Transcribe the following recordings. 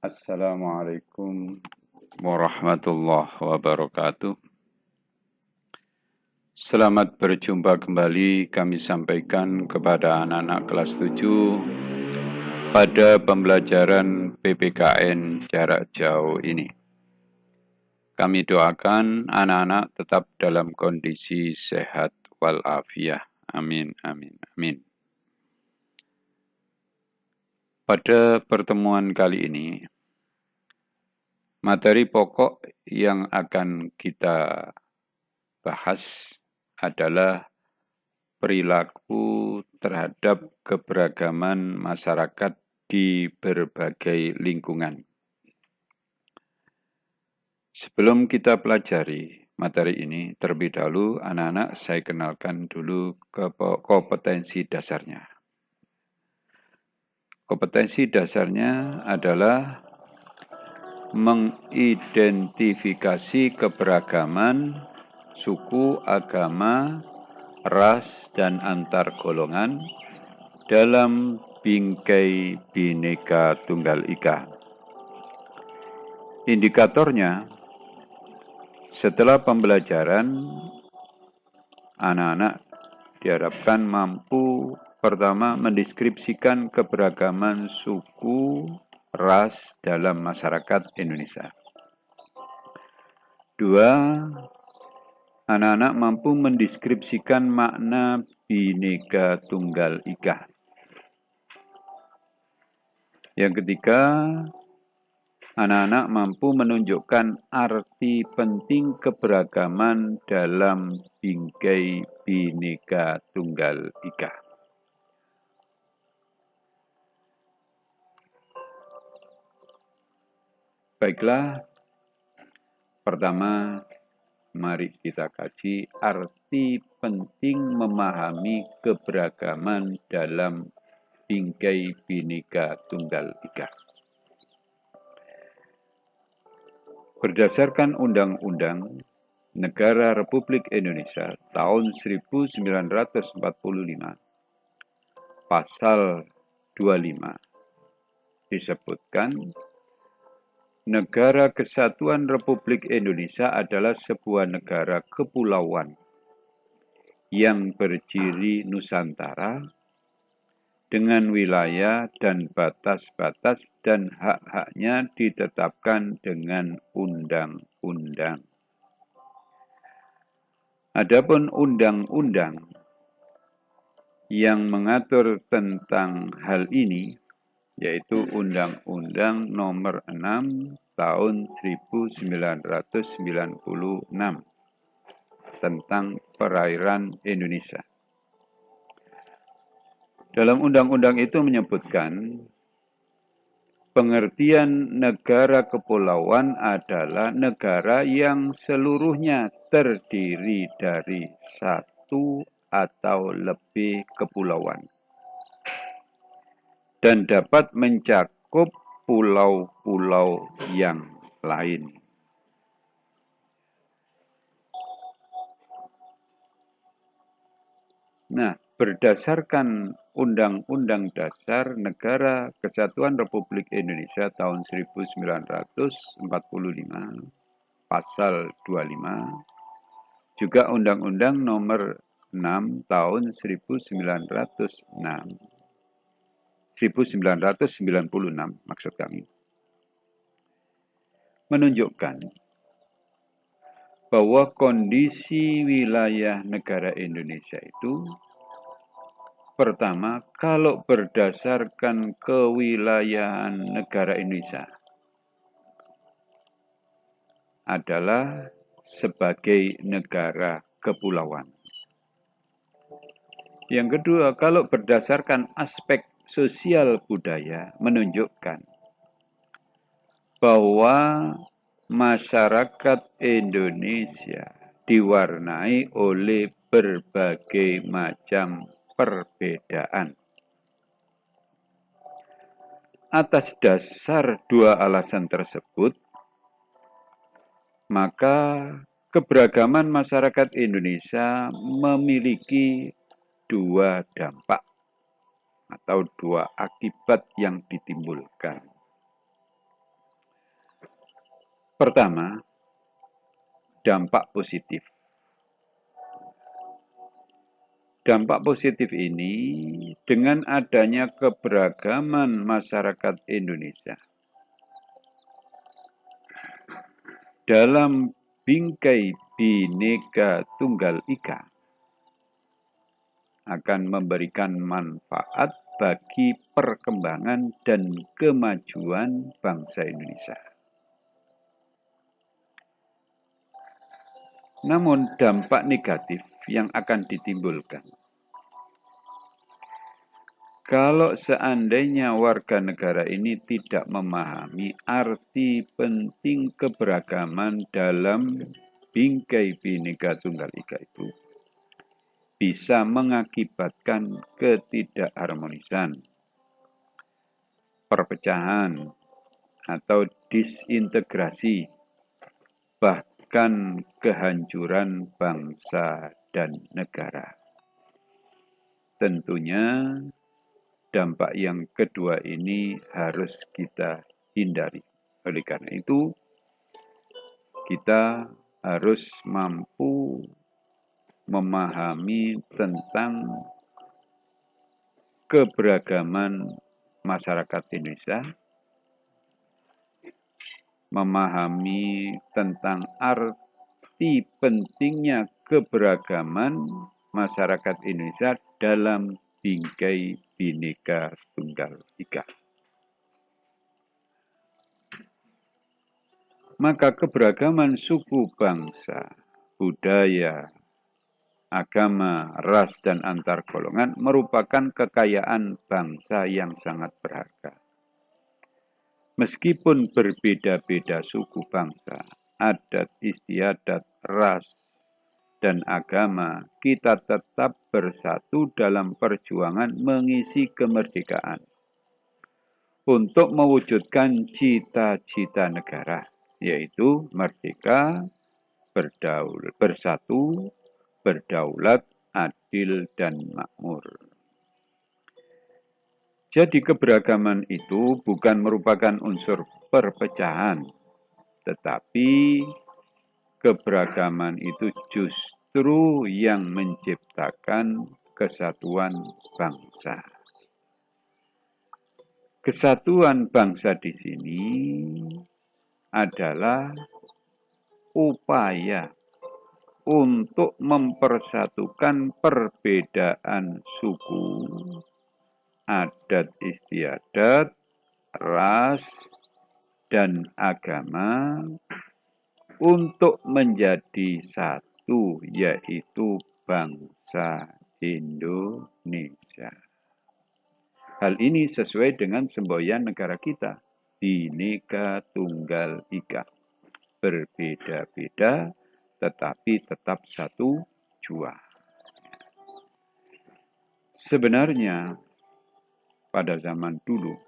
Assalamualaikum warahmatullahi wabarakatuh. Selamat berjumpa kembali kami sampaikan kepada anak-anak kelas 7 pada pembelajaran PPKN jarak jauh ini. Kami doakan anak-anak tetap dalam kondisi sehat walafiat. Amin, amin, amin. Pada pertemuan kali ini, materi pokok yang akan kita bahas adalah perilaku terhadap keberagaman masyarakat di berbagai lingkungan. Sebelum kita pelajari materi ini, terlebih dahulu anak-anak saya kenalkan dulu kompetensi dasarnya. Kompetensi dasarnya adalah mengidentifikasi keberagaman suku, agama, ras, dan antar golongan dalam bingkai Bhinneka Tunggal Ika. Indikatornya, setelah pembelajaran, anak-anak diharapkan mampu pertama mendeskripsikan keberagaman suku, ras dalam masyarakat Indonesia. 2, anak-anak mampu mendeskripsikan makna Bhinneka Tunggal Ika. Yang ketiga, anak-anak mampu menunjukkan arti penting keberagaman dalam bingkai Bhinneka Tunggal Ika. Baiklah, pertama mari kita kaji arti penting memahami keberagaman dalam bingkai Bhinneka Tunggal Ika. Berdasarkan Undang-Undang Negara Republik Indonesia tahun 1945, Pasal 25, disebutkan Negara Kesatuan Republik Indonesia adalah sebuah negara kepulauan yang berciri Nusantara dengan wilayah dan batas-batas dan hak-haknya ditetapkan dengan undang-undang. Adapun undang-undang yang mengatur tentang hal ini yaitu Undang-Undang Nomor 6 Tahun 1996 tentang perairan Indonesia. Dalam undang-undang itu menyebutkan pengertian negara kepulauan adalah negara yang seluruhnya terdiri dari satu atau lebih kepulauan dan dapat mencakup pulau-pulau yang lain. Nah, berdasarkan Undang-Undang Dasar Negara Kesatuan Republik Indonesia tahun 1945, Pasal 25, juga Undang-Undang Nomor 6 Tahun 1996 maksud kami, menunjukkan bahwa kondisi wilayah negara Indonesia itu pertama, kalau berdasarkan kewilayahan negara Indonesia adalah sebagai negara kepulauan. Yang kedua, kalau berdasarkan aspek sosial budaya menunjukkan bahwa masyarakat Indonesia diwarnai oleh berbagai macam perbedaan. Atas dasar dua alasan tersebut, maka keberagaman masyarakat Indonesia memiliki dua dampak atau dua akibat yang ditimbulkan. Pertama, dampak positif. Dampak positif ini dengan adanya keberagaman masyarakat Indonesia dalam bingkai Bhinneka Tunggal Ika akan memberikan manfaat bagi perkembangan dan kemajuan bangsa Indonesia. Namun dampak negatif yang akan ditimbulkan kalau seandainya warga negara ini tidak memahami arti penting keberagaman dalam bingkai Bhinneka Tunggal Ika itu, bisa mengakibatkan ketidakharmonisan, perpecahan, atau disintegrasi, bahkan kehancuran bangsa dan negara. Tentunya dampak yang kedua ini harus kita hindari. Oleh karena itu, kita harus mampu memahami tentang keberagaman masyarakat Indonesia, memahami tentang arti pentingnya keberagaman masyarakat Indonesia dalam bingkai Bhinneka Tunggal Ika. Maka keberagaman suku bangsa, budaya, agama, ras, dan antar golongan merupakan kekayaan bangsa yang sangat berharga. Meskipun berbeda-beda suku bangsa, adat istiadat, ras, dan agama, kita tetap bersatu dalam perjuangan mengisi kemerdekaan untuk mewujudkan cita-cita negara, yaitu merdeka, bersatu, berdaulat, adil, dan makmur. Jadi keberagaman itu bukan merupakan unsur perpecahan, tetapi keberagaman itu justru yang menciptakan kesatuan bangsa. Kesatuan bangsa di sini adalah upaya untuk mempersatukan perbedaan suku, adat istiadat, ras, dan agama untuk menjadi satu, yaitu bangsa Indonesia. Hal ini sesuai dengan semboyan negara kita, Bhinneka Tunggal Ika. Berbeda-beda, tetapi tetap satu jua. Sebenarnya, pada zaman dulu,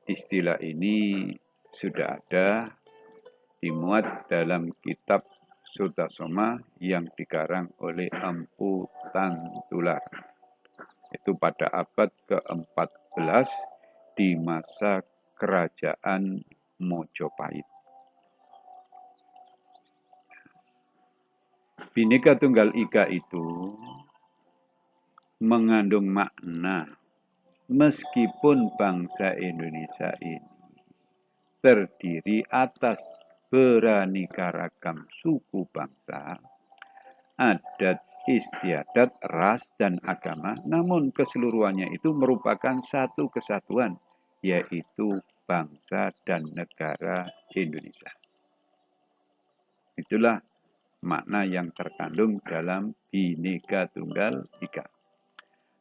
istilah ini sudah ada dimuat dalam kitab Sutasoma yang dikarang oleh Empu Tangtular. Itu pada abad ke-14 di masa kerajaan Mojopahit. Bhinneka Tunggal Ika itu mengandung makna meskipun bangsa Indonesia ini terdiri atas beraneka ragam suku bangsa, adat istiadat, ras, dan agama, namun keseluruhannya itu merupakan satu kesatuan, yaitu bangsa dan negara Indonesia. Itulah makna yang terkandung dalam Bhinneka Tunggal Ika.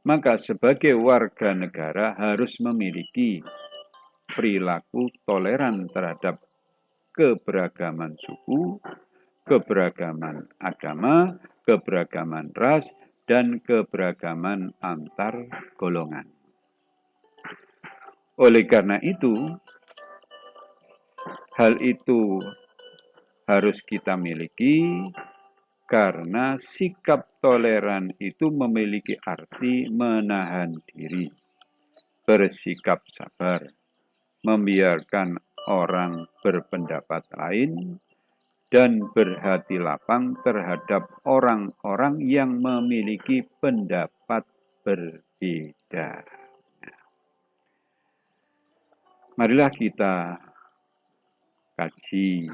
Maka sebagai warga negara harus memiliki perilaku toleran terhadap keberagaman suku, keberagaman agama, keberagaman ras, dan keberagaman antar golongan. Oleh karena itu, hal itu harus kita miliki karena sikap toleran itu memiliki arti menahan diri, bersikap sabar, membiarkan orang berpendapat lain dan berhati lapang terhadap orang-orang yang memiliki pendapat berbeda. Marilah kita kaji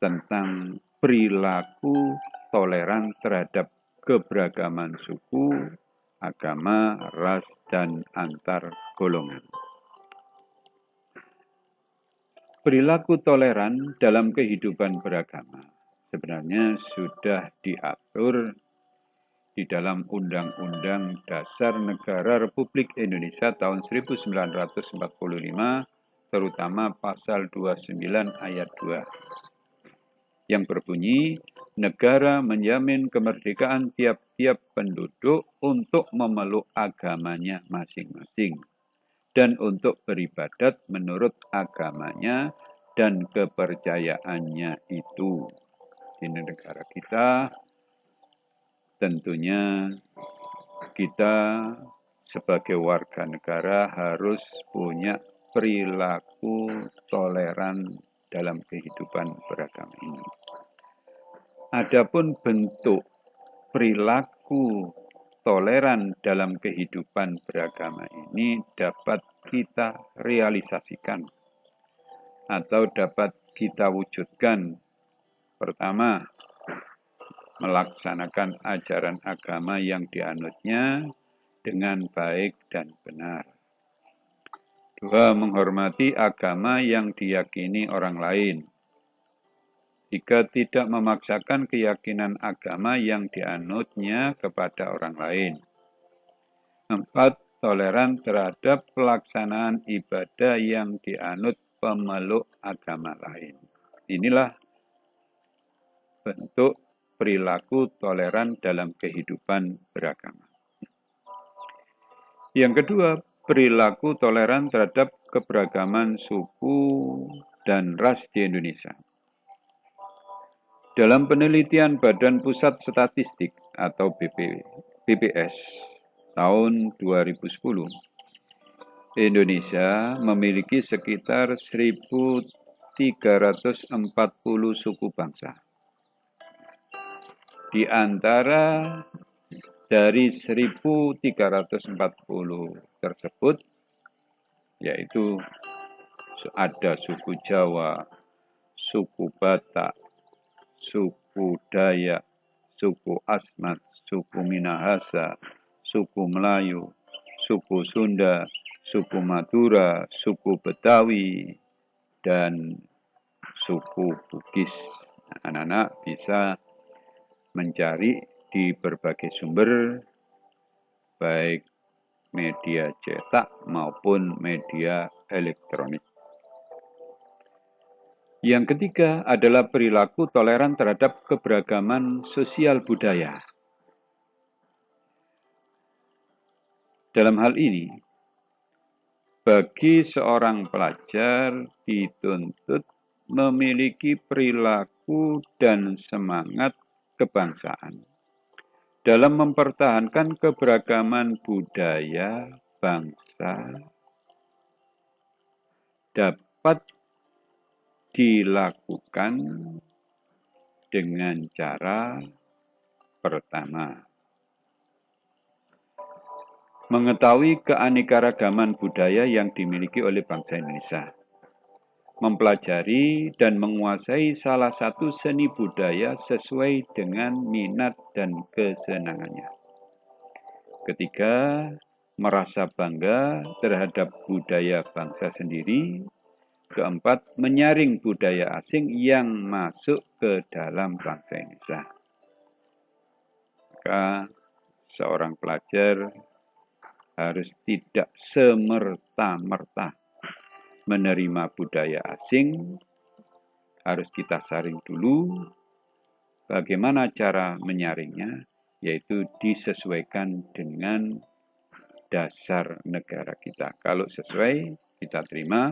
tentang perilaku toleran terhadap keberagaman suku, agama, ras, dan antar golongan. Perilaku toleran dalam kehidupan beragama sebenarnya sudah diatur di dalam Undang-Undang Dasar Negara Republik Indonesia tahun 1945, terutama pasal 29 ayat 2, yang berbunyi, negara menjamin kemerdekaan tiap-tiap penduduk untuk memeluk agamanya masing-masing dan untuk beribadat menurut agamanya dan kepercayaannya itu. Di negara kita, tentunya kita sebagai warga negara harus punya perilaku toleran dalam kehidupan beragama ini. Adapun bentuk perilaku toleran dalam kehidupan beragama ini dapat kita realisasikan atau dapat kita wujudkan. Pertama, melaksanakan ajaran agama yang dianutnya dengan baik dan benar. Dua, menghormati agama yang diyakini orang lain. Tiga, tidak memaksakan keyakinan agama yang dianutnya kepada orang lain. 4, toleran terhadap pelaksanaan ibadah yang dianut pemeluk agama lain. Inilah bentuk perilaku toleran dalam kehidupan beragama. Yang kedua, perilaku toleran terhadap keberagaman suku dan ras di Indonesia. Dalam penelitian Badan Pusat Statistik atau BPS tahun 2010, Indonesia memiliki sekitar 1.340 suku bangsa. Di antara dari 1.340 tersebut, yaitu ada suku Jawa, suku Batak, suku Dayak, suku Asmat, suku Minahasa, suku Melayu, suku Sunda, suku Madura, suku Betawi, dan suku Bugis. Anak-anak bisa mencari di berbagai sumber, baik media cetak maupun media elektronik. Yang ketiga adalah perilaku toleran terhadap keberagaman sosial budaya. Dalam hal ini, bagi seorang pelajar dituntut memiliki perilaku dan semangat kebangsaan dalam mempertahankan keberagaman budaya bangsa dapat dilakukan dengan cara pertama, mengetahui keanekaragaman budaya yang dimiliki oleh bangsa Indonesia, mempelajari dan menguasai salah satu seni budaya sesuai dengan minat dan kesenangannya. Ketiga, merasa bangga terhadap budaya bangsa sendiri. Keempat, menyaring budaya asing yang masuk ke dalam bangsa Indonesia. Maka seorang pelajar harus tidak semerta-merta menerima budaya asing, harus kita saring dulu. Bagaimana cara menyaringnya? Yaitu disesuaikan dengan dasar negara kita. Kalau sesuai, kita terima.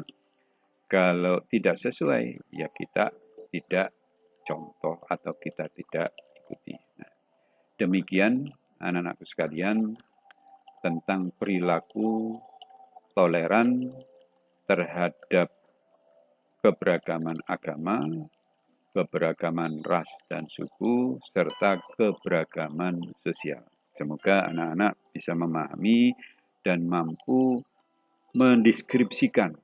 Kalau tidak sesuai, ya kita tidak contoh atau kita tidak ikuti. Nah, demikian anak-anakku sekalian tentang perilaku toleran terhadap keberagaman agama, keberagaman ras dan suku, serta keberagaman sosial. Semoga anak-anak bisa memahami dan mampu mendeskripsikan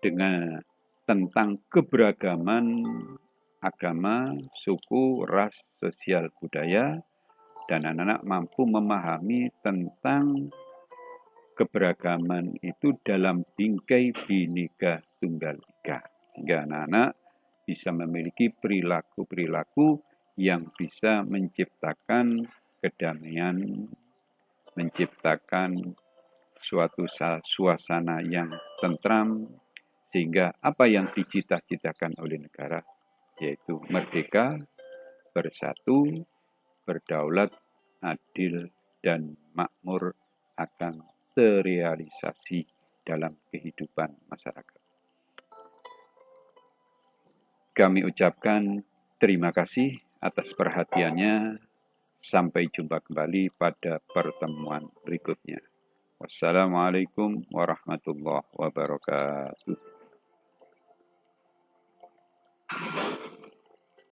dengan tentang keberagaman agama, suku, ras, sosial, budaya, dan anak-anak mampu memahami tentang keberagaman itu dalam bingkai Bhinneka Tunggal Ika. Sehingga anak-anak bisa memiliki perilaku-perilaku yang bisa menciptakan kedamaian, menciptakan suatu suasana yang tentram, sehingga apa yang dicita-citakan oleh negara, yaitu merdeka, bersatu, berdaulat, adil, dan makmur akan terrealisasi dalam kehidupan masyarakat. Kami ucapkan terima kasih atas perhatiannya. Sampai jumpa kembali pada pertemuan berikutnya. Wassalamualaikum warahmatullahi wabarakatuh.